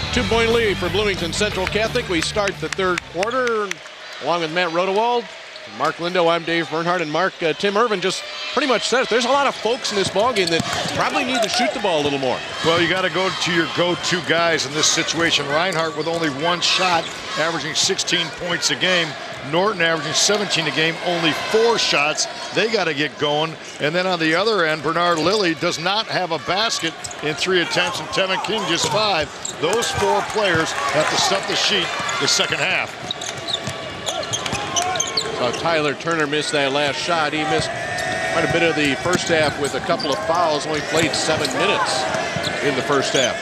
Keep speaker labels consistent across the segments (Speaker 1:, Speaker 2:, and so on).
Speaker 1: 2-point lead for Bloomington Central Catholic. We start the third quarter along with Matt Rodewald, Mark Lindo. I'm Dave Bernhardt, and Mark, Tim Irvin just pretty much said it. There's a lot of folks in this ballgame that probably need to shoot the ball a little more.
Speaker 2: Well, you got to go to your go-to guys in this situation. Reinhardt with only one shot, averaging 16 points a game. Norton averaging 17 a game, only 4 shots. They got to get going. And then on the other end, Bernard Lilly does not have a basket in 3 attempts, and Tevin King just 5. Those 4 players have to stuff the sheet the second half.
Speaker 1: So Tyler Turner missed that last shot. He missed quite a bit of the first half with a couple of fouls. Only played 7 minutes in the first half.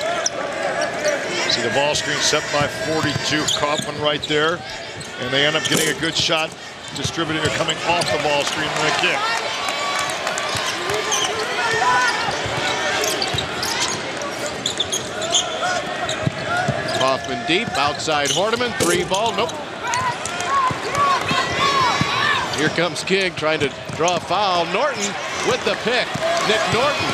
Speaker 2: See the ball screen set by 42. Kaufman right there. And they end up getting a good shot, distributing or coming off the ball screen and a kick.
Speaker 1: Kaufman deep, outside Hordeman, 3 ball, nope. Here comes King trying to draw a foul. Norton with the pick. Nick Norton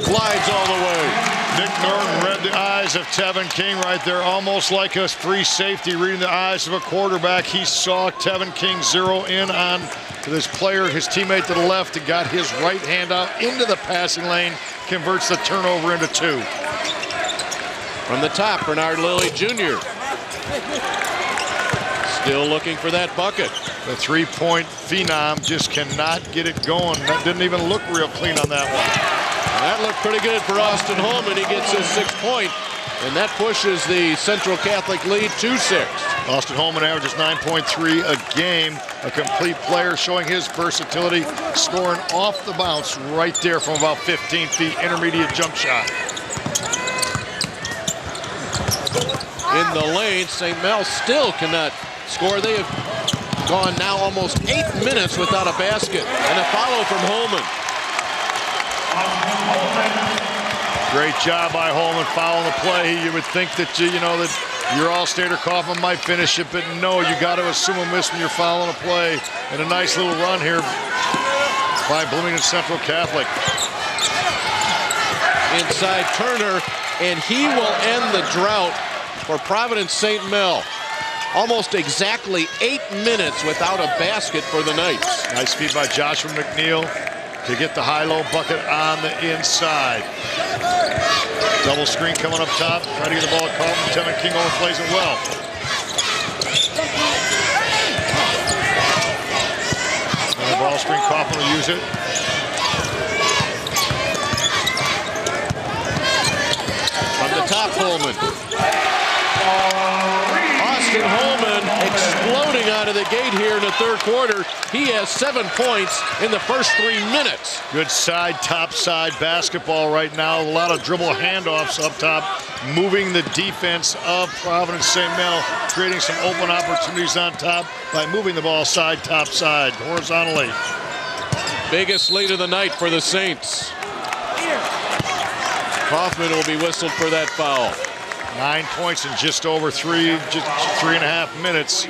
Speaker 1: glides all the way.
Speaker 2: Nick Norton read the eyes of Tevin King right there, almost like a free safety reading the eyes of a quarterback. He saw Tevin King zero in on this player, his teammate to the left, and got his right hand out into the passing lane, converts the turnover into 2.
Speaker 1: From the top, Bernard Lilly Jr. Still looking for that bucket.
Speaker 2: The 3-point phenom just cannot get it going. That didn't even look real clean on that one.
Speaker 1: That looked pretty good for Austin Holman. He gets his 6th point, and that pushes the Central Catholic lead to 6.
Speaker 2: Austin Holman averages 9.3 a game. A complete player showing his versatility, scoring off the bounce right there from about 15 feet, intermediate jump shot.
Speaker 1: In the lane, St. Mel still cannot score. They have gone now almost 8 minutes without a basket, and a follow from Holman.
Speaker 2: Great job by Holman fouling the play. You would think that that your All-Stater Kaufman might finish it, but no, you got to assume a miss when you're fouling a play. And a nice little run here by Bloomington Central Catholic.
Speaker 1: Inside Turner, and he will end the drought for Providence St. Mel. Almost exactly 8 minutes without a basket for the Knights.
Speaker 2: Nice feed by Joshua McNeil to get the high-low bucket on the inside. Double screen coming up top. Trying to get the ball caught. Tevin King overplays it well. And the ball screen, Kaufman will use it.
Speaker 1: From the top, Holman. Austin Holman exploding out of the gate here in the third quarter. He has 7 points in the first 3 minutes.
Speaker 2: Good side, top side basketball right now. A lot of dribble handoffs up top, moving the defense of Providence St. Mel, creating some open opportunities on top by moving the ball side, top side, horizontally.
Speaker 1: Biggest lead of the night for the Saints. Kaufman will be whistled for that foul.
Speaker 2: 9 points in just over 3.5 minutes.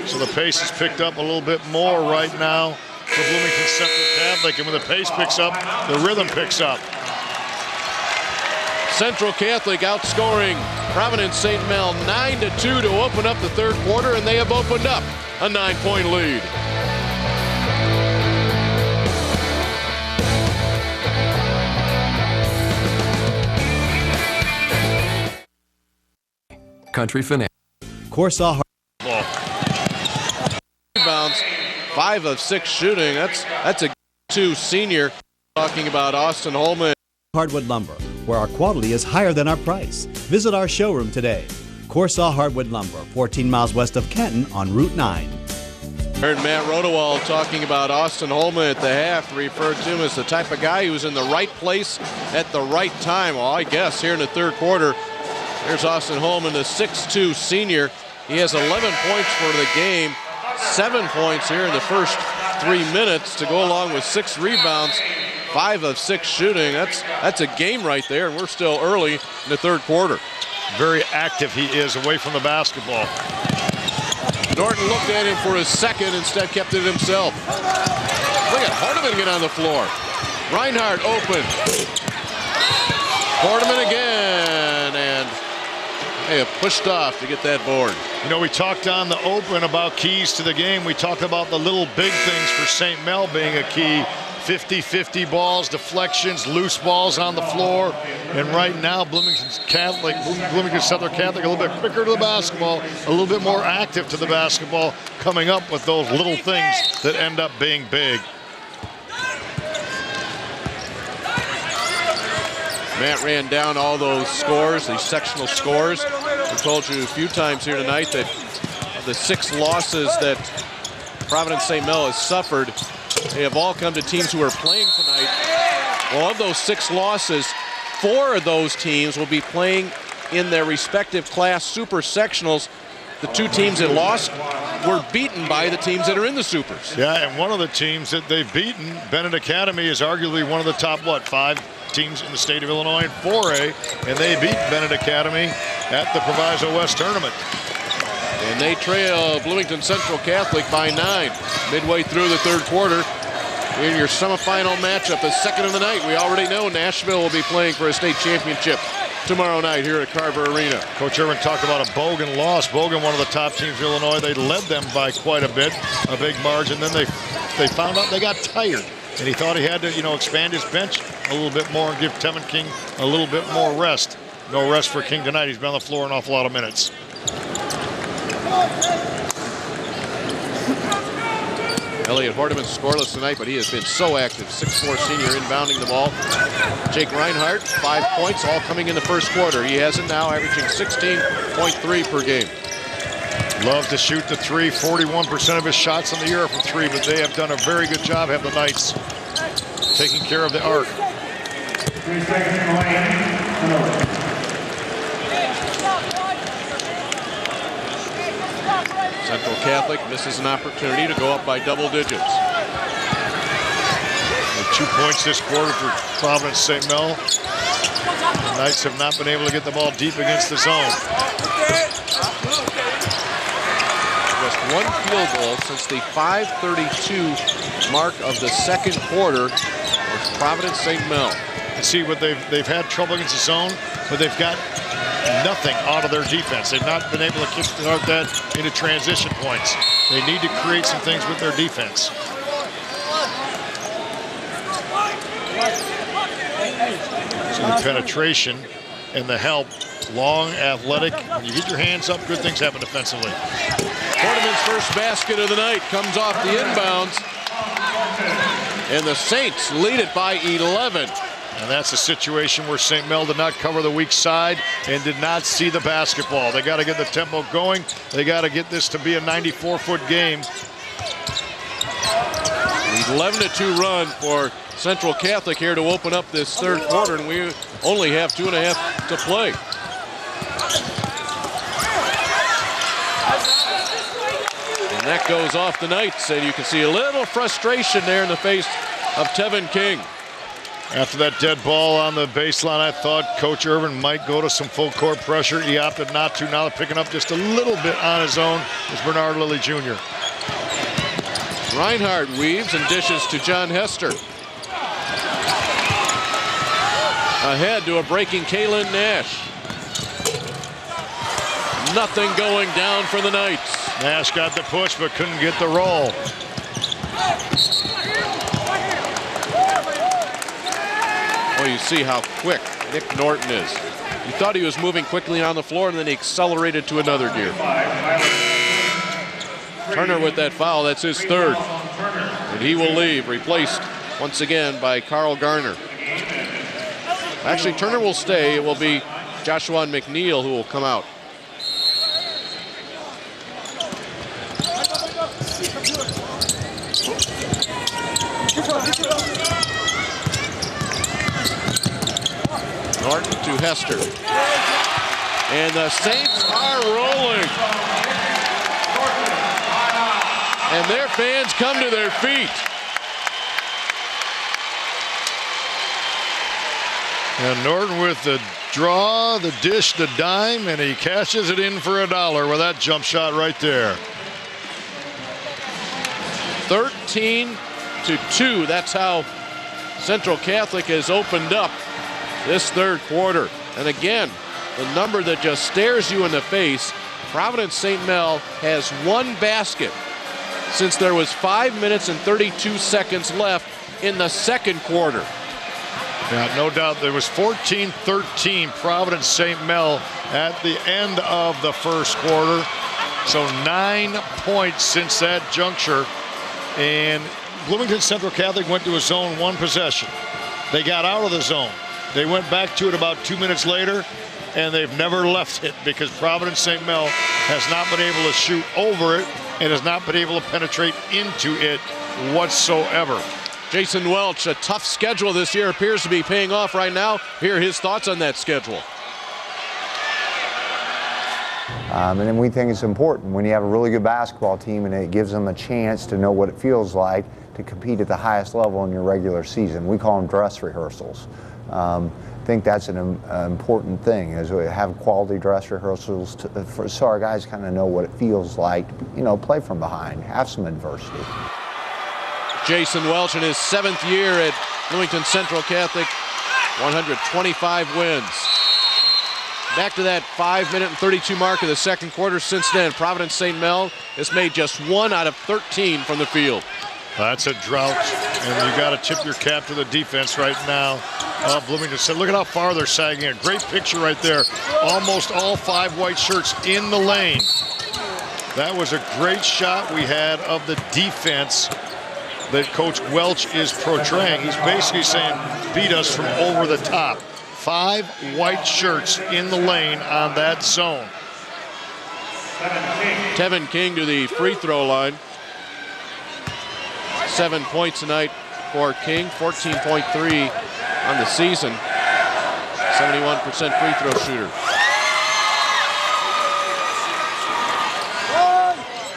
Speaker 2: So the pace has picked up a little bit more right now for Bloomington Central Catholic. And when the pace picks up, the rhythm picks up.
Speaker 1: Central Catholic outscoring Providence St. Mel 9-2 to open up the third quarter, and they have opened up a 9-point lead.
Speaker 3: Country Finance.
Speaker 4: Corsaw.
Speaker 1: Rebounds, 5 of 6 shooting. That's a 2 senior. Talking about Austin Holman.
Speaker 4: Hardwood Lumber, where our quality is higher than our price. Visit our showroom today. Corsaw Hardwood Lumber, 14 miles west of Kenton on Route 9.
Speaker 1: Heard Matt Rodewald talking about Austin Holman at the half, referred to him as the type of guy who's in the right place at the right time. Well, I guess here in the third quarter, here's Austin Holman, the 6'2 senior. He has 11 points for the game, 7 points here in the first 3 minutes to go along with 6 rebounds, 5 of 6 shooting. That's a game right there, and we're still early in the third quarter.
Speaker 2: Very active he is away from the basketball.
Speaker 1: Norton looked at him for his second, instead kept it himself. Look at Hardeman get on the floor. Reinhardt open. Hardeman again, and They have pushed off to get that board.
Speaker 2: You know, we talked on the open about keys to the game. We talked about the little big things for St. Mel being a key. 50-50 balls, deflections, loose balls on the floor. And right now, Bloomington Southern Catholic a little bit quicker to the basketball, a little bit more active to the basketball, coming up with those little things that end up being big.
Speaker 1: Matt ran down all those scores, these sectional scores. I told you a few times here tonight that the 6 losses that Providence St. Mel has suffered, they have all come to teams who are playing tonight. Well, of those 6 losses, 4 of those teams will be playing in their respective class super sectionals. The 2 teams that lost were beaten by the teams that are in the supers.
Speaker 2: Yeah, and one of the teams that they've beaten, Bennett Academy, is arguably one of the top, 5 teams in the state of Illinois in 4A, and they beat Bennett Academy at the Proviso West tournament.
Speaker 1: And they trail Bloomington Central Catholic by 9 midway through the 3rd quarter. In your semifinal matchup, the 2nd of the night, we already know Nashville will be playing for a state championship tomorrow night here at Carver Arena.
Speaker 2: Coach Irvin talked about a Bogan loss. Bogan, one of the top teams in Illinois, they led them by quite a bit, a big margin. Then they found out they got tired, and he thought he had to, expand his bench a little bit more and give Tevin King a little bit more rest. No rest for King tonight. He's been on the floor an awful lot of minutes.
Speaker 1: Elliot Hordeman scoreless tonight, but he has been so active. 6'4" senior inbounding the ball. Jake Reinhardt, 5 points, all coming in the 1st quarter. He has it now, averaging 16.3 per game.
Speaker 2: Loves to shoot the 3. 41% of his shots in the year are from 3, but they have done a very good job, have the Knights, taking care of the arc.
Speaker 1: Central Catholic misses an opportunity to go up by double digits.
Speaker 2: And 2 points this quarter for Providence St. Mel. The Knights have not been able to get the ball deep against the zone.
Speaker 1: Just 1 field goal since the 5:32 mark of the 2nd quarter for Providence St. Mel.
Speaker 2: And see what they've had trouble against the zone, but they've got nothing out of their defense. They've not been able to kickstart that into transition points. They need to create some things with their defense. So the penetration and the help, long, athletic. When you get your hands up, good things happen defensively.
Speaker 1: Hordeman's first basket of the night comes off the inbounds, and the Saints lead it by 11.
Speaker 2: And that's a situation where St. Mel did not cover the weak side and did not see the basketball. They got to get the tempo going. They got to get this to be a 94-foot game.
Speaker 1: 11-2 run for Central Catholic here to open up this 3rd quarter, and we only have 2.5 to play. And that goes off the Knights, and you can see a little frustration there in the face of Tevin King.
Speaker 2: After that dead ball on the baseline, I thought Coach Irvin might go to some full court pressure. He opted not to. Now they're picking up just a little bit on his own is Bernard Lilly Jr.
Speaker 1: Reinhardt weaves and dishes to John Hester. Ahead to a breaking Kaylin Nash. Nothing going down for the Knights.
Speaker 2: Nash got the push but couldn't get the roll.
Speaker 1: Well, you see how quick Nick Norton is. You thought he was moving quickly on the floor, and then he accelerated to another gear. Turner with that foul, that's his 3rd. And he will leave, replaced once again by Carl Garner. Actually, Turner will stay. It will be Joshua McNeil who will come out. Norton to Hester. And the Saints are rolling. And their fans come to their feet.
Speaker 2: And Norton with the draw, the dish, the dime, and he cashes it in for $1 with that jump shot right there.
Speaker 1: 13-2. That's how Central Catholic has opened up this 3rd quarter. And again, the number that just stares you in the face. Providence St. Mel has one basket since there was 5 minutes and 32 seconds left in the second quarter.
Speaker 2: Yeah, no doubt. There was 14-13 Providence St. Mel at the end of the first quarter. So 9 points since that juncture. And Bloomington Central Catholic went to a zone one possession. They got out of the zone. They went back to it about 2 minutes later, and they've never left it because Providence St. Mel has not been able to shoot over it and has not been able to penetrate into it whatsoever.
Speaker 1: Jason Welch, a tough schedule this year, appears to be paying off right now. Here are his thoughts on that schedule.
Speaker 3: And then we think it's important when you have a really good basketball team and it gives them a chance to know what it feels like to compete at the highest level in your regular season. We call them dress rehearsals. I think that's an important thing, is we have quality dress rehearsals so our guys kind of know what it feels like, you know, play from behind, have some adversity.
Speaker 1: Jason Welch in his 7th year at Bloomington Central Catholic, 125 wins. Back to that 5 minute and 32 mark of the second quarter. Since then, Providence St. Mel has made just 1 out of 13 from the field.
Speaker 2: That's a drought, and you got to tip your cap to the defense right now. Bloomington said, look at how far they're sagging. A great picture right there. Almost all 5 white shirts in the lane. That was a great shot we had of the defense that Coach Welch is portraying. He's basically saying, beat us from over the top. 5 white shirts in the lane on that zone.
Speaker 1: Tevin King to the free throw line. 7 points tonight for King, 14.3 on the season. 71% free throw shooter.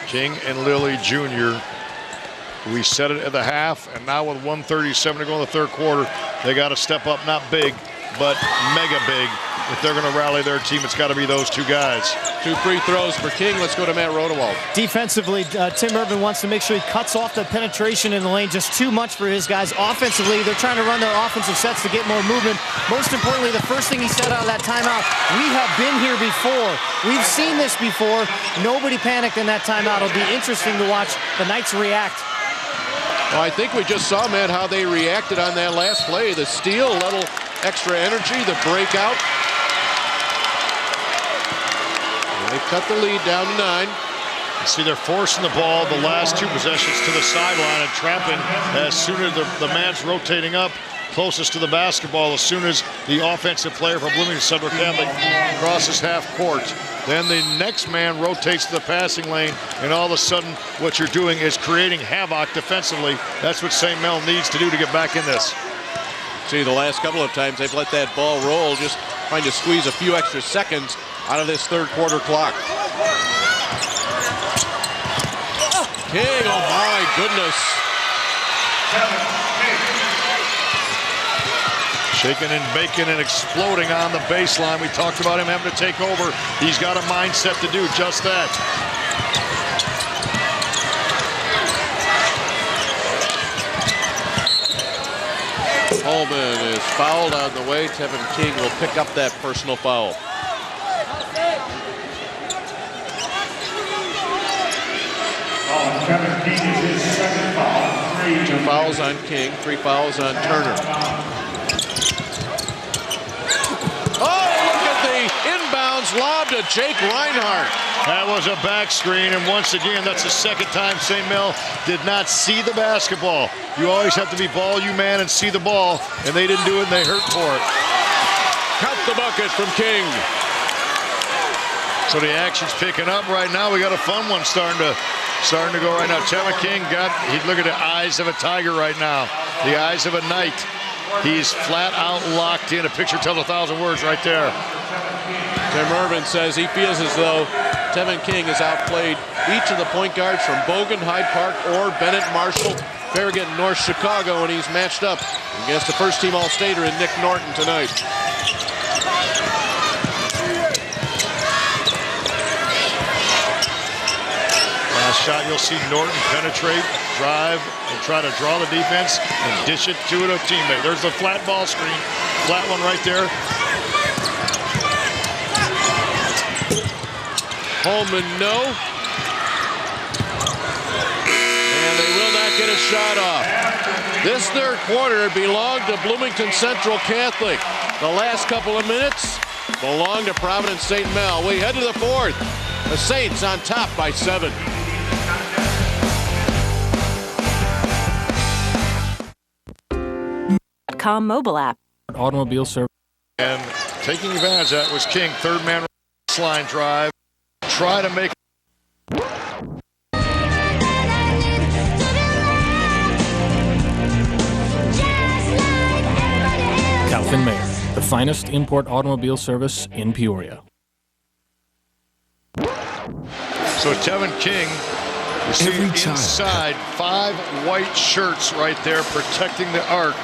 Speaker 2: King and Lilly Jr. We said it at the half, and now with 1:37 to go in the third quarter, they got to step up, not big, but mega big. If they're going to rally their team, it's got to be those 2 guys.
Speaker 1: 2 free throws for King. Let's go to Matt Rodewald.
Speaker 5: Defensively, Tim Irvin wants to make sure he cuts off the penetration in the lane. Just too much for his guys. Offensively, they're trying to run their offensive sets to get more movement. Most importantly, the first thing he said out of that timeout, we have been here before. We've seen this before. Nobody panicked in that timeout. It'll be interesting to watch the Knights react.
Speaker 1: Well, I think we just saw, Matt, how they reacted on that last play. The steal, a little extra energy, the breakout. And they cut the lead down to 9.
Speaker 2: You see, they're forcing the ball the last 2 possessions to the sideline and trapping as soon as the man's rotating up closest to the basketball, as soon as the offensive player from Bloomington Central Catholic crosses half court. Then the next man rotates to the passing lane, and all of a sudden what you're doing is creating havoc defensively. That's what St. Mel needs to do to get back in this.
Speaker 1: See, the last couple of times they've let that ball roll, just trying to squeeze a few extra seconds out of this third quarter clock. King, oh my goodness.
Speaker 2: Shaking and baking and exploding on the baseline. We talked about him having to take over. He's got a mindset to do just that.
Speaker 1: Holman is fouled on the way. Tevin King will pick up that personal foul.
Speaker 6: Tevin King is his second foul.
Speaker 1: 2 fouls on King, 3 fouls on Turner. Oh, look at the inbounds lob to Jake Reinhardt.
Speaker 2: That was a back screen, and once again, that's the second time St. Mel did not see the basketball. You always have to be ball you man and see the ball, and they didn't do it, and they hurt for it.
Speaker 1: Cut the bucket from King.
Speaker 2: So the action's picking up right now. We got a fun one starting to go right now. Tevin King he'd look at the eyes of a tiger right now, the eyes of a knight. He's flat out locked in. A picture tells 1,000 words right there.
Speaker 1: Tim Irvin says he feels as though Tevin King has outplayed each of the point guards from Bogan, Hyde Park, or Bennett Marshall, Farragut, and North Chicago, and he's matched up against the first-team All-Stater in Nick Norton tonight.
Speaker 2: Last shot, you'll see Norton penetrate, drive, and try to draw the defense and dish it to a teammate. There's the flat ball screen. Flat one right there.
Speaker 1: Holman, no. And they will not get a shot off. This third quarter belonged to Bloomington Central Catholic. The last couple of minutes belong to Providence St. Mel. We head to the fourth. The Saints on top by 7.
Speaker 7: .com mobile app.
Speaker 8: Automobile service.
Speaker 2: And taking advantage of that was King. Third man line drive. Try to make.
Speaker 8: Calvin Mayer, the finest import automobile service in Peoria.
Speaker 2: So Tevin King, you see inside 5 white shirts right there protecting the arc.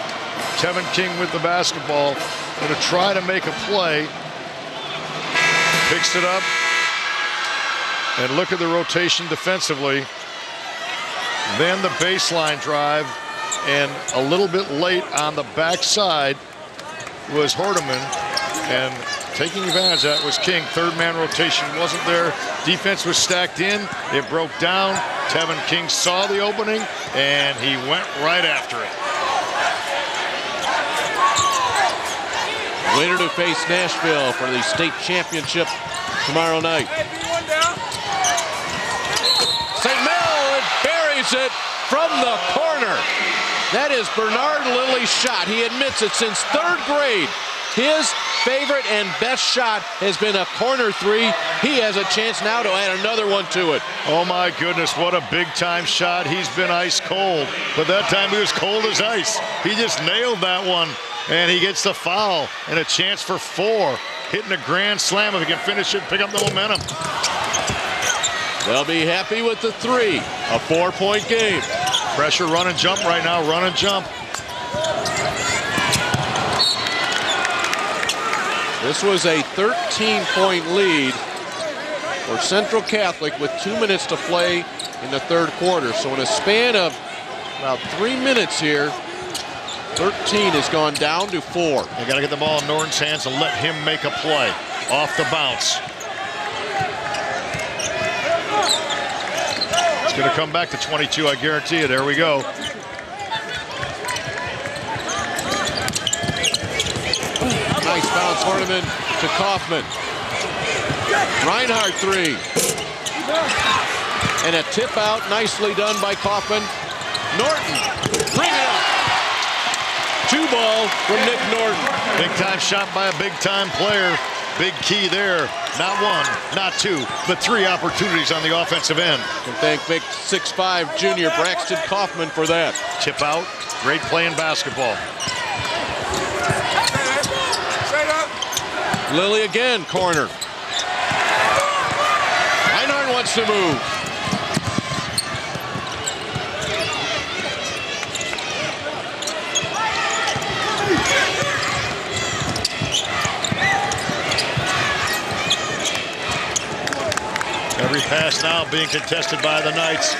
Speaker 2: Tevin King with the basketball, going to try to make a play. Picks it up. And look at the rotation defensively. Then the baseline drive. And a little bit late on the backside was Hordeman. And taking advantage of that was King. Third man rotation wasn't there. Defense was stacked in. It broke down. Tevin King saw the opening, and he went right after it.
Speaker 1: Later to face Nashville for the state championship tomorrow night. St. Mel buries it from the corner. That is Bernard Lilly's shot. He admits it since 3rd grade. His favorite and best shot has been a corner 3. He has a chance now to add another one to it.
Speaker 2: Oh my goodness, what a big time shot. He's been ice cold, but that time he was cold as ice. He just nailed that one, and he gets the foul and a chance for 4. Hitting a grand slam if he can finish it, pick up the momentum.
Speaker 1: They'll be happy with the 3. A 4-point game.
Speaker 2: Pressure, run and jump right now, run and jump.
Speaker 1: This was a 13-point lead for Central Catholic with 2 minutes to play in the third quarter. So in a span of about 3 minutes here, 13 has gone down to 4.
Speaker 2: They got to get the ball in Norton's hands and let him make a play off the bounce. It's going to come back to 22, I guarantee you. There we go.
Speaker 1: Nice bounce, Horniman to Kaufman. Reinhardt 3. And a tip out, nicely done by Kaufman. Norton, bring it up. 2 ball from Nick Norton.
Speaker 2: Big time shot by a big time player. Big key there. Not 1, not 2, but 3 opportunities on the offensive end.
Speaker 1: And thank big 6'5" junior Braxton Kaufman for that.
Speaker 2: Tip out, great play in basketball.
Speaker 1: Lilly again, corner. Reinhardt wants to move.
Speaker 2: Every pass now being contested by the Knights.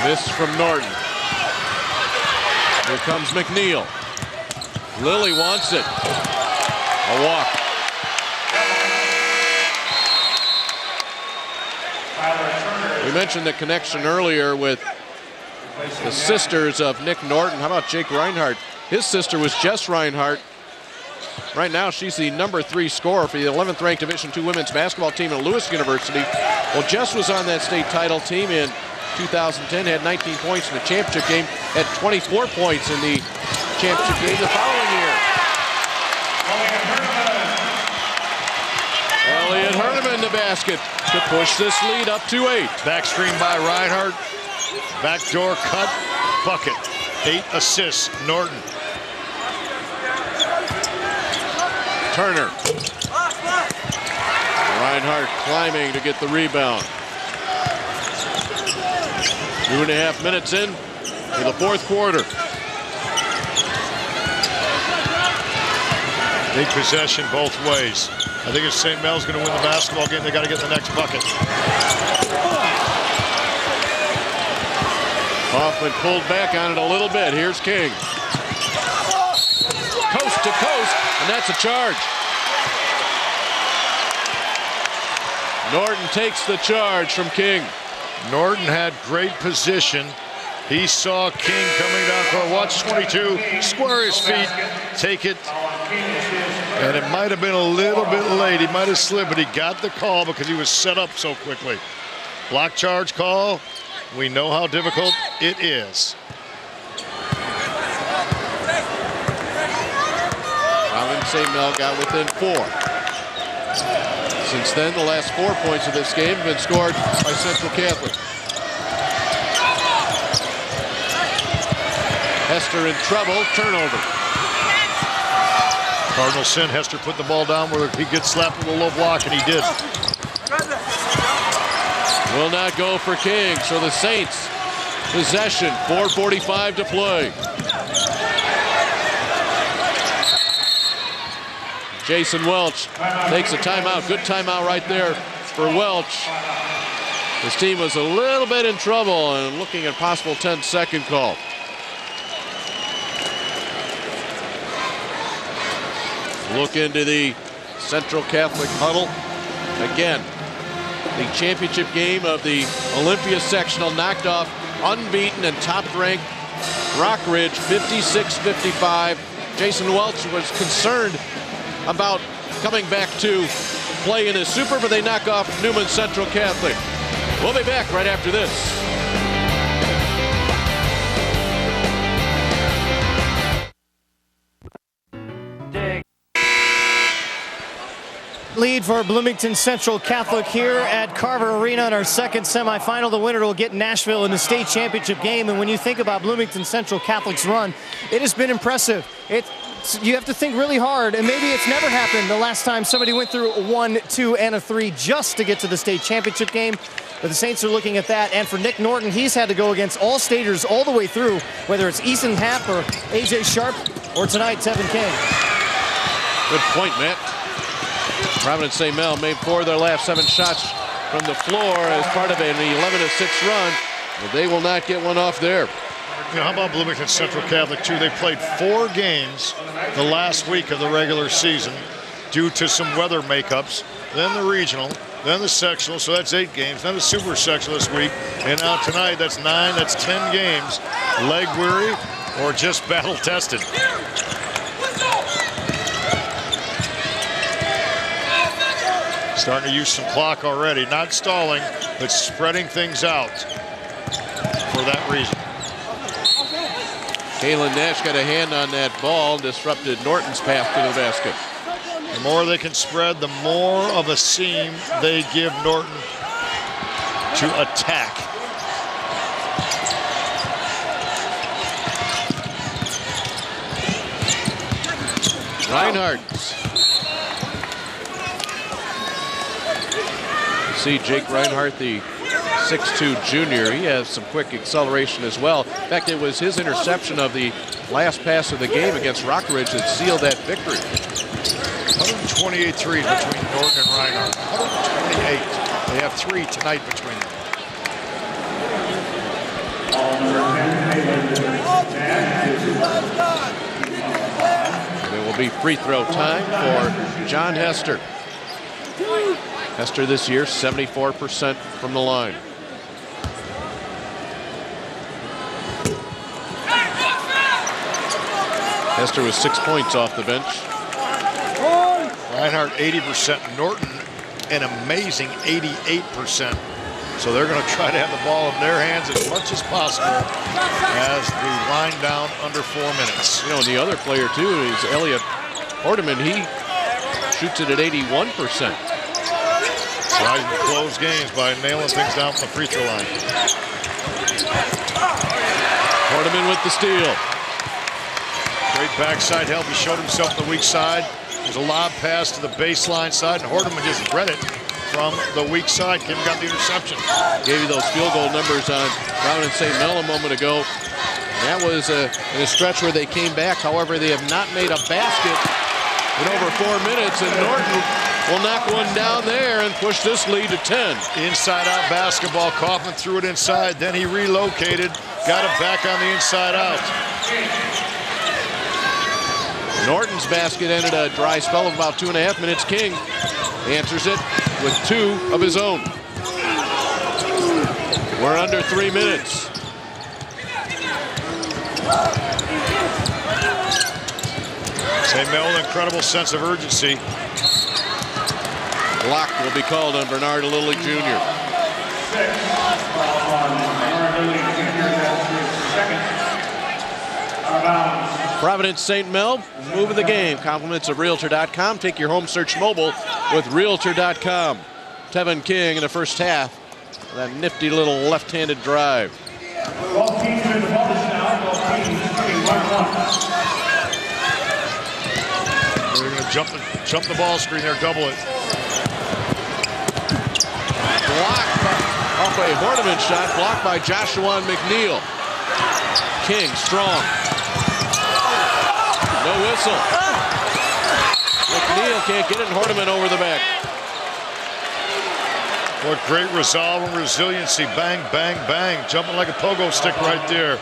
Speaker 1: Miss from Norton. Here comes McNeil. Lilly wants it. A walk. We mentioned the connection earlier with the sisters of Nick Norton. How about Jake Reinhardt? His sister was Jess Reinhardt. Right now, she's the number 3 scorer for the 11th ranked Division II women's basketball team at Lewis University. Well, Jess was on that state title team in 2010, had 19 points in the championship game, had 24 points in the championship game the following year. Elliot Herneman the basket to push this lead up to 8.
Speaker 2: Back screen by Reinhardt. Backdoor cut, bucket. 8 assists, Norton.
Speaker 1: Turner. Reinhardt climbing to get the rebound. 2.5 minutes in to the fourth quarter.
Speaker 2: Big possession both ways. I think if St. Mel's going to win the basketball game, they got to get the next bucket.
Speaker 1: Kaufman pulled back on it a little bit. Here's King. Coast to coast, and And that's a charge. Norton takes the charge from King.
Speaker 2: Norton had great position. He saw King coming down court. Watch 22, square his feet, take it. And it might have been a little bit late. He might have slipped, but he got the call because he was set up so quickly. Block charge call. We know how difficult it is.
Speaker 1: Robin St. Mel got within 4. Since then, the last 4 points of this game have been scored by Central Catholic. Hester in trouble, turnover.
Speaker 2: Cardinals send Hester put the ball down where he gets slapped with a low block, and he did.
Speaker 1: Will not go for King, so the Saints possession, 4:45 to play. Jason Welch takes a timeout. Good timeout right there for Welch. His team was a little bit in trouble and looking at a possible 10-second call. Look into the Central Catholic huddle. Again, the championship game of the Olympia sectional knocked off unbeaten and top-ranked Rockridge 56-55. Jason Welch was concerned about coming back to play in his super, but they knock off Newman Central Catholic. We'll be back right after this.
Speaker 5: Lead for Bloomington Central Catholic here at Carver Arena in our second semifinal. The winner will get Nashville in the state championship game. And when you think about Bloomington Central Catholic's run, it has been impressive. You have to think really hard, and maybe it's never happened the last time somebody went through a 1, 2, and a 3 just to get to the state championship game. But the Saints are looking at that. And for Nick Norton, he's had to go against all staters all the way through, whether it's Ethan Happ or A.J. Sharp or tonight, Tevin King.
Speaker 1: Good point, Matt. Providence St. Mel made 4 of their last 7 shots from the floor as part of an 11-6 run. But they will not get one off there.
Speaker 2: You know, how about Bloomington Central Catholic, too? They played 4 games the last week of the regular season due to some weather makeups. Then the regional, then the sectional, so that's 8 games. Then the super sectional this week. And now tonight, that's 9, that's 10 games. Leg weary or just battle tested. Starting to use some clock already. Not stalling, but spreading things out for that reason.
Speaker 1: Kalen Nash got a hand on that ball, disrupted Norton's path to the basket.
Speaker 2: The more they can spread, the more of a seam they give Norton to attack.
Speaker 1: Reinhardt. See Jake Reinhardt, the 6'2" junior. He has some quick acceleration as well. In fact, it was his interception of the last pass of the game against Rockridge that sealed that victory.
Speaker 2: 128 threes between Norton and Reinhardt. 128. They have 3 tonight between them.
Speaker 1: It will be free throw time for John Hester. Hester this year, 74% from the line. Hester was 6 points off the bench.
Speaker 2: Reinhardt 80%. Norton an amazing 88%. So they're going to try to have the ball in their hands as much as possible as we wind down under 4 minutes.
Speaker 1: You know, and the other player too is Elliot Hordeman. He shoots it at 81%.
Speaker 2: Trying to close games by nailing things down from the free throw line.
Speaker 1: Hordeman with the steal.
Speaker 2: Great backside help. He showed himself the weak side. There's a lob pass to the baseline side, and Hordeman just read it from the weak side. Kim got the interception.
Speaker 1: Gave you those field goal numbers on Brown and St. Mel a moment ago. And that was in a stretch where they came back. However, they have not made a basket in over 4 minutes, and Norton will knock one down there and push this lead to 10.
Speaker 2: Inside-out basketball. Kaufman threw it inside. Then he relocated. Got it back on the inside-out.
Speaker 1: Norton's basket ended a dry spell of about 2.5 minutes. King answers it with 2 of his own. We're under 3 minutes.
Speaker 2: St. Mel, an incredible sense of urgency.
Speaker 1: Block will be called on Bernard Lilly Jr. Providence St. Mel, move of the game. Compliments of Realtor.com. Take your home search mobile with Realtor.com. Tevin King in the first half. That nifty little left-handed drive.
Speaker 6: Both teams are in the bonus now. Both teams shooting 1-1.
Speaker 2: They're going to jump the ball screen there, double it.
Speaker 1: Blocked off a Horniman shot, blocked by Joshua McNeil. King strong. No whistle. McNeil can't get it, and Horniman over the back.
Speaker 2: What great resolve and resiliency. Bang, bang, bang. Jumping like a pogo stick right there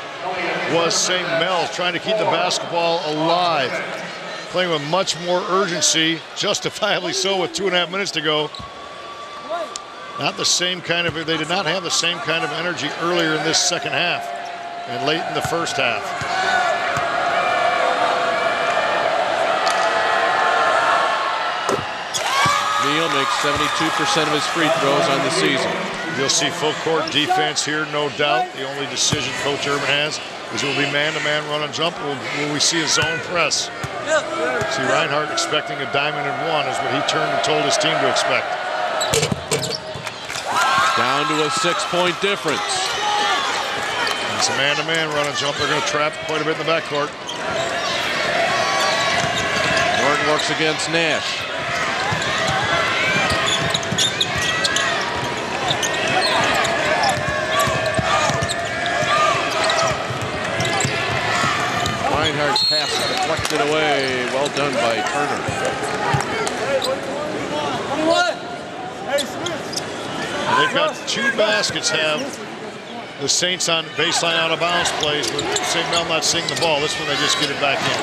Speaker 2: was St. Mel, trying to keep the basketball alive. Playing with much more urgency, justifiably so, with 2.5 minutes to go. Not the same kind of, they did not have the same kind of energy earlier in this second half and late in the first half.
Speaker 1: Neal makes 72% of his free throws on the season.
Speaker 2: You'll see full court defense here, no doubt. The only decision Coach Urban has is it will be man-to-man run and jump, or will we see a zone press? See, Reinhardt expecting a diamond and one is what he turned and told his team to expect.
Speaker 1: Down to a 6-point difference.
Speaker 2: It's a man-to-man run and jump. They're going to trap quite a bit in the backcourt.
Speaker 1: Norton works against Nash. Reinhardt's pass deflected away. Well done by Turner.
Speaker 2: They've got 2 baskets, have the Saints on baseline out of bounds plays, but St. Mel not seeing the ball. This one they just get it back in.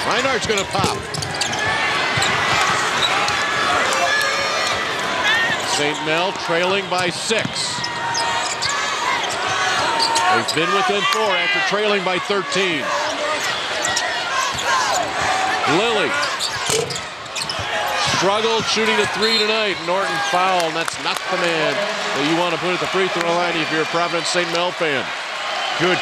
Speaker 1: Reinhardt's going to pop. St. Mel trailing by 6. They've been within 4 after trailing by 13. Lilly struggled shooting a 3 tonight. Norton foul, and that's not the man that you want to put at the free throw line if you're a Providence St. Mel fan.
Speaker 2: Good.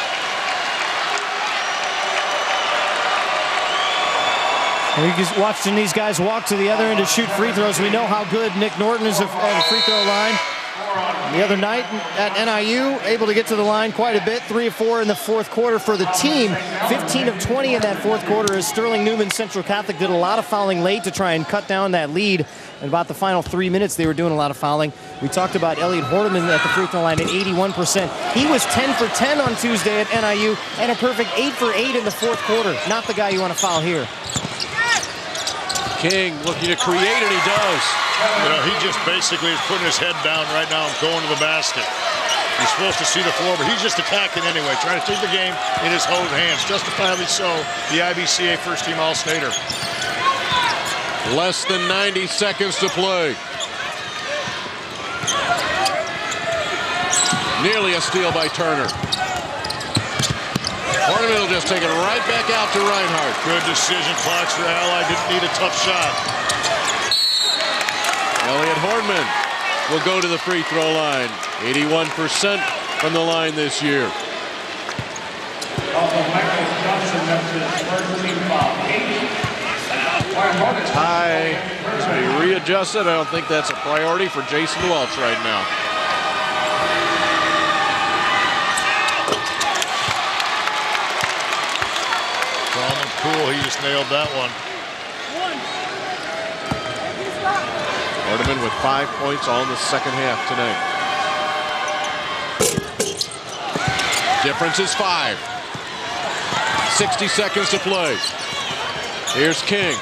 Speaker 5: We're just watching these guys walk to the other end to shoot free throws. We know how good Nick Norton is at the free throw line. The other night at NIU, able to get to the line quite a bit. 3 of 4 in the fourth quarter for the team. 15 of 20 in that fourth quarter as Sterling Newman Central Catholic did a lot of fouling late to try and cut down that lead. In about the final 3 minutes, they were doing a lot of fouling. We talked about Elliot Horniman at the free throw line at 81%. He was 10 for 10 on Tuesday at NIU and a perfect 8 for 8 in the fourth quarter. Not the guy you want to foul here.
Speaker 1: King looking to create, and he does.
Speaker 2: You know, he just basically is putting his head down right now and going to the basket. He's supposed to see the floor, but he's just attacking anyway, trying to take the game in his own hands. Justifiably so, the IBCA first-team All-Stater.
Speaker 1: Less than 90 seconds to play. Nearly a steal by Turner. Horniman will just take it right back out to Reinhardt.
Speaker 2: Good decision. Clocks for Ally. Didn't need a tough shot.
Speaker 1: Elliot Horniman will go to the free throw line. 81% from the line this year. Tie to be readjusted. I don't think that's a priority for Jason Welch right now.
Speaker 2: Calm and cool. He just nailed that one.
Speaker 1: Horniman with 5 points all in the second half tonight. Difference is 5. 60 seconds to play. Here's King.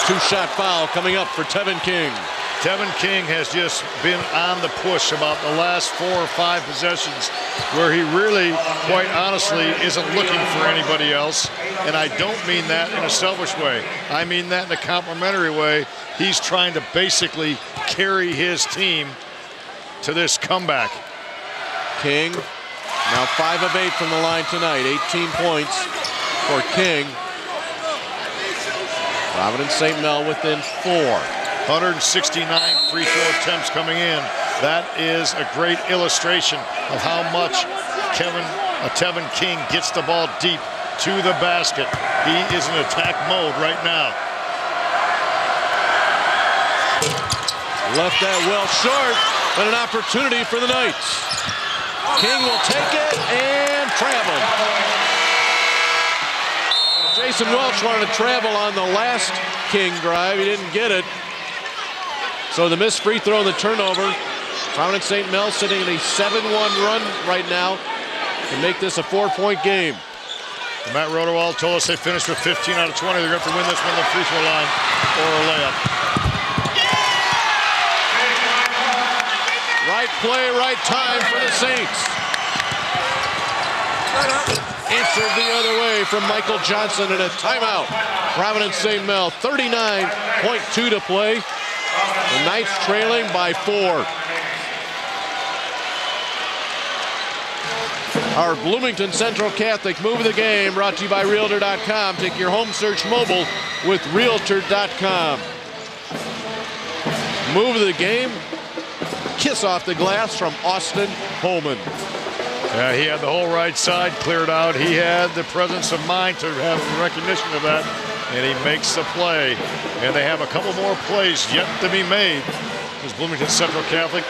Speaker 1: 2-shot foul coming up for Tevin King.
Speaker 2: Tevin King has just been on the push about the last 4 or 5 possessions where he really, quite honestly, isn't looking for anybody else. And I don't mean that in a selfish way. I mean that in a complimentary way. He's trying to basically carry his team to this comeback.
Speaker 1: King, now 5 of 8 from the line tonight. 18 points for King. Providence St. Mel within 4.
Speaker 2: 169 free throw attempts coming in. That is a great illustration of how much Tevin King gets the ball deep to the basket. He is in attack mode right now.
Speaker 1: Left that well short, but an opportunity for the Knights. King will take it and travel. Jason Welch wanted to travel on the last King drive. He didn't get it. So the missed free throw and the turnover. Providence St. Mel sitting in a 7-1 run right now to make this a 4-point game.
Speaker 2: Matt Rodewald told us they finished with 15 out of 20. They're going to have to win this one on the free throw line or a layup.
Speaker 1: Right play, right time for the Saints. Answered the other way from Michael Johnson and a timeout. Providence St. Mel, 39.2 to play. The Knights trailing by 4. Our Bloomington Central Catholic Move of the Game brought to you by Realtor.com. Take your home search mobile with Realtor.com. Move of the Game. Kiss off the glass from Austin Holman.
Speaker 2: Yeah, he had the whole right side cleared out. He had the presence of mind to have recognition of that, and he makes the play. And they have a couple more plays yet to be made. As Bloomington Central Catholic,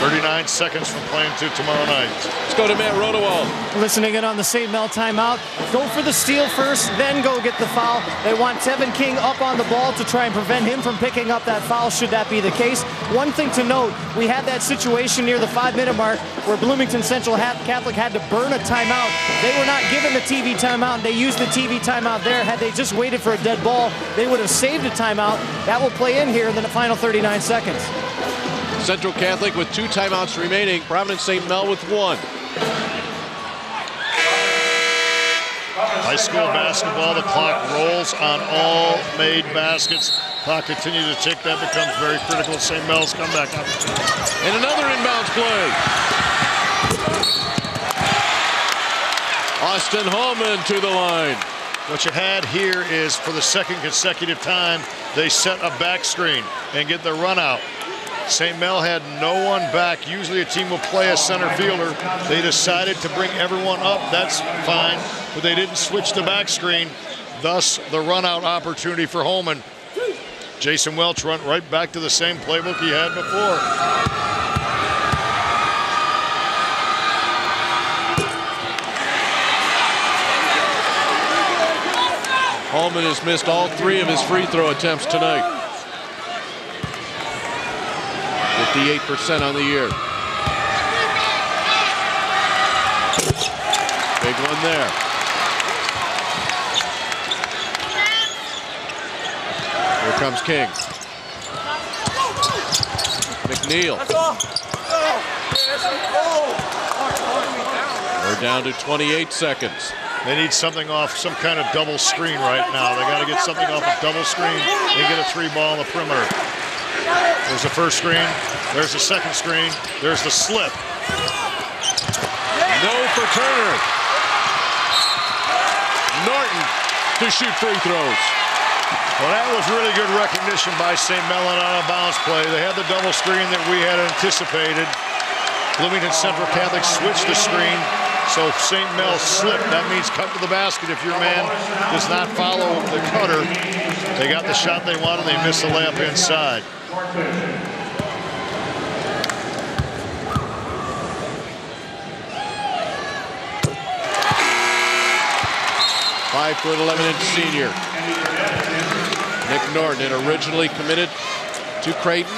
Speaker 2: 39 seconds from playing to tomorrow night.
Speaker 1: Let's go to Matt Rodewald.
Speaker 5: Listening in on the St. Mel timeout. Go for the steal first, then go get the foul. They want Tevin King up on the ball to try and prevent him from picking up that foul, should that be the case. One thing to note, we had that situation near the 5-minute mark where Bloomington Central Catholic had to burn a timeout. They were not given the TV timeout, and they used the TV timeout there. Had they just waited for a dead ball, they would have saved a timeout. That will play in here in the final 39 seconds.
Speaker 1: Central Catholic with 2 timeouts remaining. Providence St. Mel with 1.
Speaker 2: High school basketball, the clock rolls on all made baskets. Clock continues to tick. That becomes very critical. St. Mel's comeback opportunity.
Speaker 1: And another inbounds play. Austin Holman to the line.
Speaker 2: What you had here is, for the second consecutive time, they set a back screen and get the run out. St. Mel had no one back. Usually a team will play a center fielder. They decided to bring everyone up. That's fine, but they didn't switch the back screen. Thus, the run-out opportunity for Holman. Jason Welch went right back to the same playbook he had before.
Speaker 1: Holman has missed all 3 of his free throw attempts tonight. 58% on the year. Big one there. Here comes King. McNeil. We're down to 28 seconds.
Speaker 2: They need something off some kind of double screen right now. They got to get something off a double screen and get a 3-ball on the perimeter. There's the first screen. There's the second screen. There's the slip.
Speaker 1: No for Turner. Norton to shoot free throws.
Speaker 2: Well, that was really good recognition by St. Mel on a bounce play. They had the double screen that we had anticipated. Bloomington Central Catholic switched the screen, so St. Mel slipped. That means cut to the basket if your man does not follow the cutter. They got the shot they wanted. They missed the layup inside.
Speaker 1: 5'11" senior. Nick Norton had originally committed to Creighton.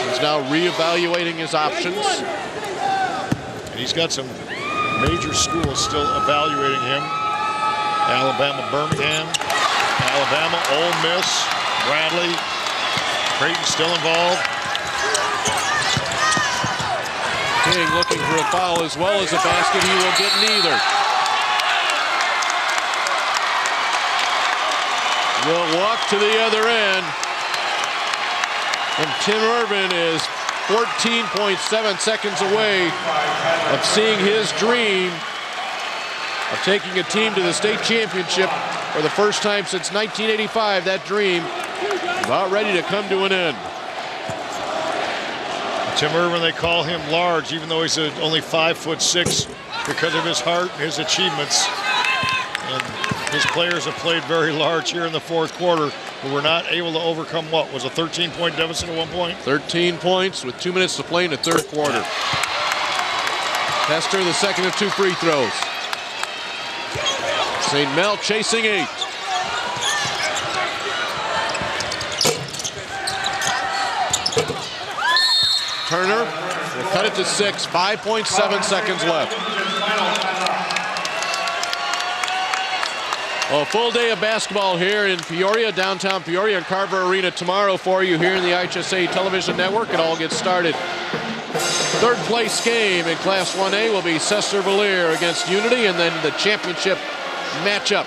Speaker 1: He's now reevaluating his options.
Speaker 2: And he's got some major schools still evaluating him. Alabama, Birmingham, Alabama, Ole Miss, Bradley. Creighton still involved.
Speaker 1: King looking for a foul as well as a basket. He will get neither. Will walk to the other end. And Tim Irvin is 14.7 seconds away of seeing his dream of taking a team to the state championship for the first time since 1985. That dream about ready to come to an end.
Speaker 2: Tim Irvin, they call him large, even though he's only 5'6", because of his heart and his achievements. And his players have played very large here in the fourth quarter, but were not able to overcome what was a 13-point deficit at one point.
Speaker 1: 13 points with 2 minutes to play in the third quarter. Hester, the second of 2 free throws. St. Mel chasing 8. Turner will cut it to 6. 5.7 seconds left. A full day of basketball here in Peoria, downtown Peoria, and Carver Arena tomorrow for you here in the IHSA television network. It all gets started. Third place game in Class 1A will be Sester-Valier against Unity, and then the championship matchup.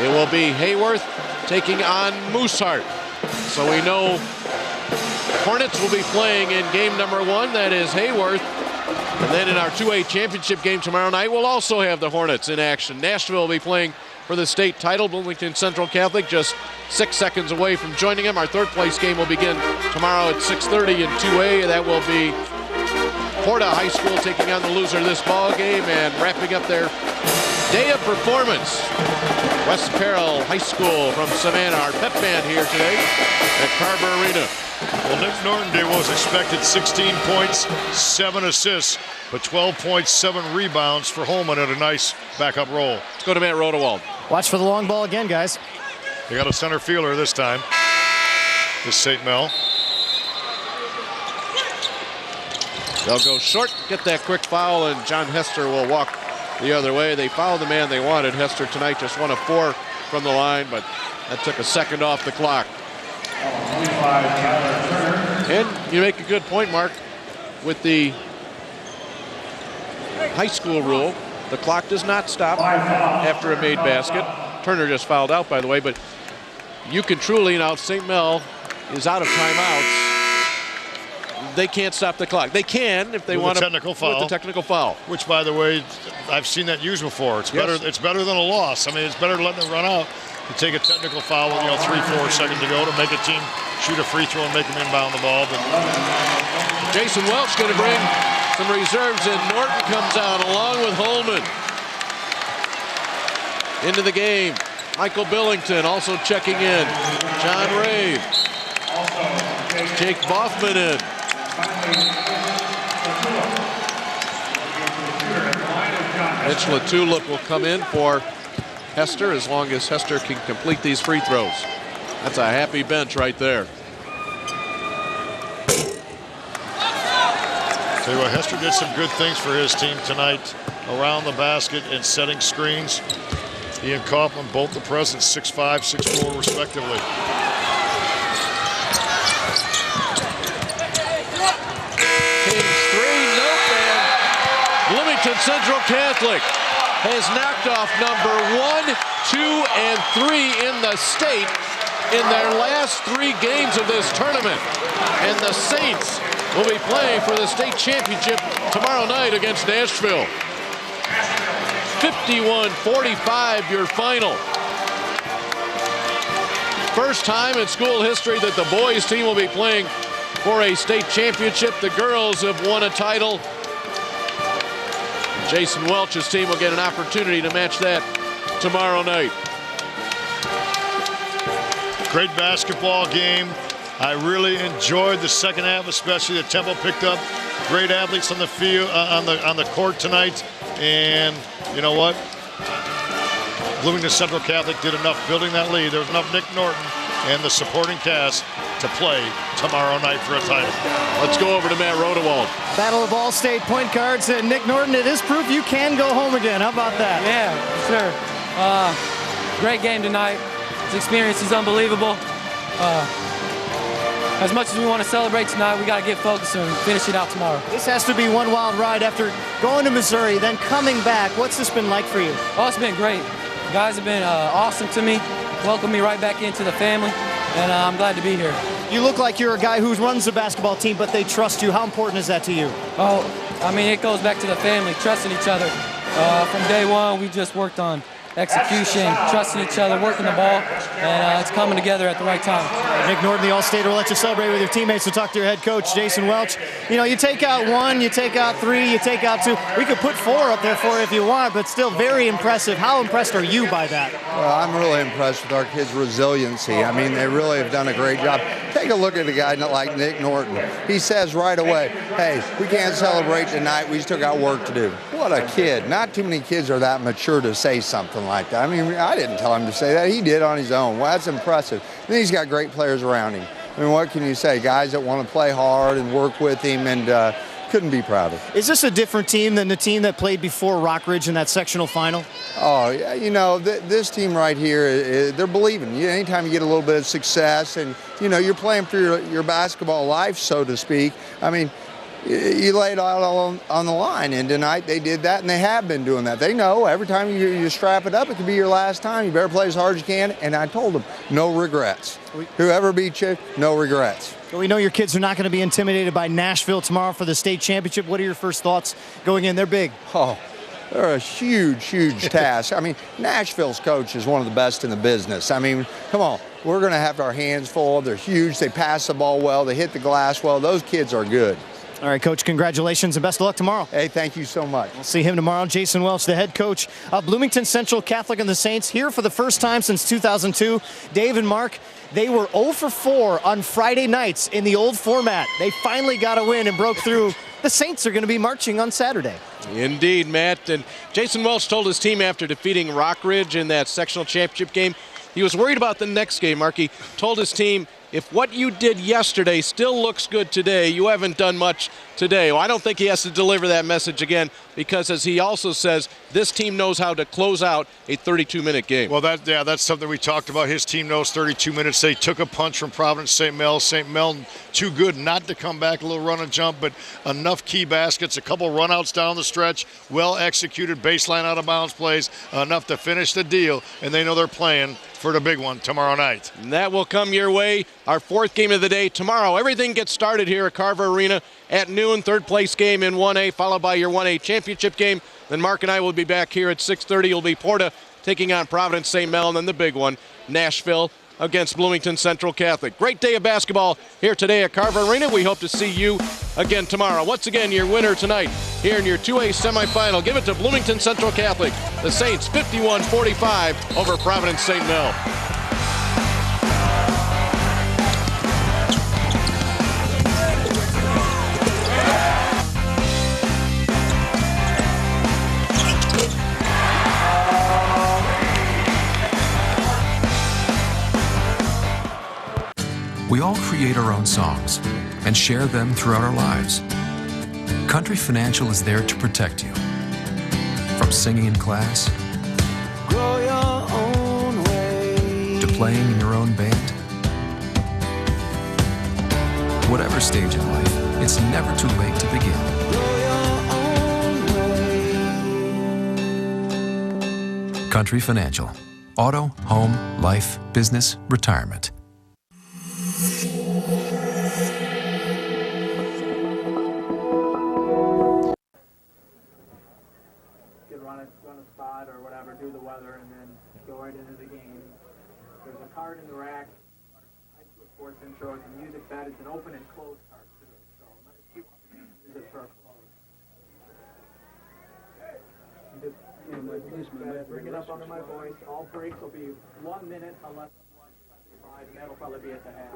Speaker 1: It will be Hayworth taking on Mooseheart. So we know Hornets will be playing in game number 1. That is Hayworth. And then in our 2A championship game tomorrow night, we'll also have the Hornets in action. Nashville will be playing for the state title. Bloomington Central Catholic just 6 seconds away from joining them. Our third place game will begin tomorrow at 6:30 in 2A. That will be Porta High School taking on the loser of this ball game, and wrapping up their day of performance, West Carroll High School from Savannah. Our pep band here today at Carver Arena.
Speaker 2: Well, Nick Norton was expected 16 points, 7 assists, but 12.7 rebounds for Holman at a nice backup roll.
Speaker 1: Let's go to Matt Rodewald.
Speaker 5: Watch for the long ball again, guys.
Speaker 2: They got a center fielder this time. This St. Mel.
Speaker 1: They'll go short, get that quick foul, and John Hester will walk the other way. They fouled the man they wanted. Hester tonight just 1 of 4 from the line, but that took a second off the clock. And you make a good point, Mark, with the high school rule. The clock does not stop after a made basket. Turner just fouled out, by the way, but you can truly, now St. Mel is out of timeouts. They can't stop the clock. They can if they want to.
Speaker 2: Technical foul.
Speaker 1: With the technical foul.
Speaker 2: Which, by the way, I've seen that used before. It's better. It's better than a loss. I mean, it's better letting it run out. You take a technical foul with 3-4 seconds to go to make a team shoot a free throw and make them inbound the ball. But
Speaker 1: Jason Welch going to bring some reserves in. Norton comes out along with Holman. Into the game, Michael Billington also checking in. John Rave. Jake Boffman in. Mitch Latulip will come in for Hester as long as Hester can complete these free throws. That's a happy bench right there.
Speaker 2: Tell you what, Hester did some good things for his team tonight around the basket and setting screens. He and Kaufman, both the presence, 6'5", 6'4", respectively.
Speaker 1: Kings 3, no fan. Bloomington Central Catholic has knocked off number 1, 2, and 3 in the state in their last 3 games of this tournament. And the Saints will be playing for the state championship tomorrow night against Nashville. 51-45 your final. First time in school history that the boys team will be playing for a state championship. The girls have won a title. Jason Welch's team will get an opportunity to match that tomorrow night.
Speaker 2: Great basketball game. I really enjoyed the second half, especially the tempo picked up. Great athletes on the field, on the court tonight. And you know what? Bloomington Central Catholic did enough building that lead. There was enough Nick Norton and the supporting cast to play tomorrow night for a title.
Speaker 1: Let's go over to Matt Rodewald.
Speaker 5: Battle of all state point guards. Nick Norton, it is proof you can go home again. How about that?
Speaker 7: Yeah, sure. Great game tonight. This experience is unbelievable. as much as we want to celebrate tonight, we got to get focused and finish it out tomorrow.
Speaker 5: This has to be one wild ride after going to Missouri, then coming back. What's this been like for you?
Speaker 7: Oh, it's been great. The guys have been awesome to me, welcomed me right back into the family, and I'm glad to be here.
Speaker 5: You look like you're a guy who runs the basketball team, but they trust you. How important is that to you?
Speaker 7: Oh, I mean, it goes back to the family, trusting each other. From day one, we just worked on execution, trusting each other, working the ball, and it's coming together at the right time.
Speaker 5: Nick Norton, the All-Stater, will let you celebrate with your teammates. So talk to your head coach, Jason Welch. You know, you take out 1, you take out 3, you take out 2. We could put 4 up there for you if you want, but still very impressive. How impressed are you by that?
Speaker 3: Well, I'm really impressed with our kids' resiliency. I mean, they really have done a great job. Take a look at a guy like Nick Norton. He says right away, hey, we can't celebrate tonight. We still got work to do. What a kid. Not too many kids are that mature to say something like that. I mean, I didn't tell him to say that. He did on his own. Well, that's impressive. And he's got great players around him. I mean, what can you say? Guys that want to play hard and work with him, and couldn't be prouder.
Speaker 5: Is this a different team than the team that played before Rockridge in that sectional final?
Speaker 3: Oh, yeah, you know, this team right here, they're believing. Anytime you get a little bit of success and, you know, you're playing for your basketball life, so to speak, I mean, you lay it all on the line, and tonight they did that, and they have been doing that. They know every time you strap it up, it could be your last time. You better play as hard as you can, and I told them, no regrets. Whoever beats you, no regrets.
Speaker 5: So we know your kids are not going to be intimidated by Nashville tomorrow for the state championship. What are your first thoughts going in? They're big.
Speaker 3: Oh, they're a huge, huge task. I mean, Nashville's coach is one of the best in the business. I mean, come on. We're going to have our hands full. They're huge. They pass the ball well. They hit the glass well. Those kids are good.
Speaker 5: All right, Coach, congratulations and best of luck tomorrow.
Speaker 3: Hey, thank you so much.
Speaker 5: We'll see him tomorrow. Jason Welch, the head coach of Bloomington Central Catholic and the Saints, here for the first time since 2002. Dave and Mark, they were 0 for 4 on Friday nights in the old format. They finally got a win and broke through. The Saints are going to be marching on Saturday.
Speaker 1: Indeed, Matt. And Jason Welch told his team after defeating Rockridge in that sectional championship game, he was worried about the next game, Mark. He told his team, if what you did yesterday still looks good today, you haven't done much today. Well, I don't think he has to deliver that message again because, as he also says, this team knows how to close out a 32-minute game.
Speaker 2: Well, that's something we talked about. His team knows 32 minutes. They took a punch from Providence St. Mel. St. Mel too good not to come back, a little run and jump, but enough key baskets, a couple runouts down the stretch, well executed baseline out of bounds plays, enough to finish the deal, and they know they're playing for the big one tomorrow night.
Speaker 1: And that will come your way. Our fourth game of the day tomorrow. Everything gets started here at Carver Arena at noon. Third place game in 1A, followed by your 1A championship game. Then Mark and I will be back here at 6:30. It'll be Porta taking on Providence St. Mel, and then the big one, Nashville against Bloomington Central Catholic. Great day of basketball here today at Carver Arena. We hope to see you again tomorrow. Once again, your winner tonight here in your 2A semifinal. Give it to Bloomington Central Catholic. The Saints 51-45 over Providence St. Mel.
Speaker 9: We all create our own songs and share them throughout our lives. Country Financial is there to protect you. From singing in class,
Speaker 10: Grow your own way,
Speaker 9: to playing in your own band. Whatever stage in life, it's never too late to begin.
Speaker 10: grow your own way.
Speaker 9: Country Financial. Auto, home, life, business, retirement.
Speaker 11: Run a spot or whatever, do the weather, and then go right into the game. There's a card in the rack. High school sports intro. It's a music bed. It's an open and closed card too. So let me see what we can use it for a close. Just bring it up under my voice. All breaks will be 1 minute unless otherwise specified, and that'll probably be at the half.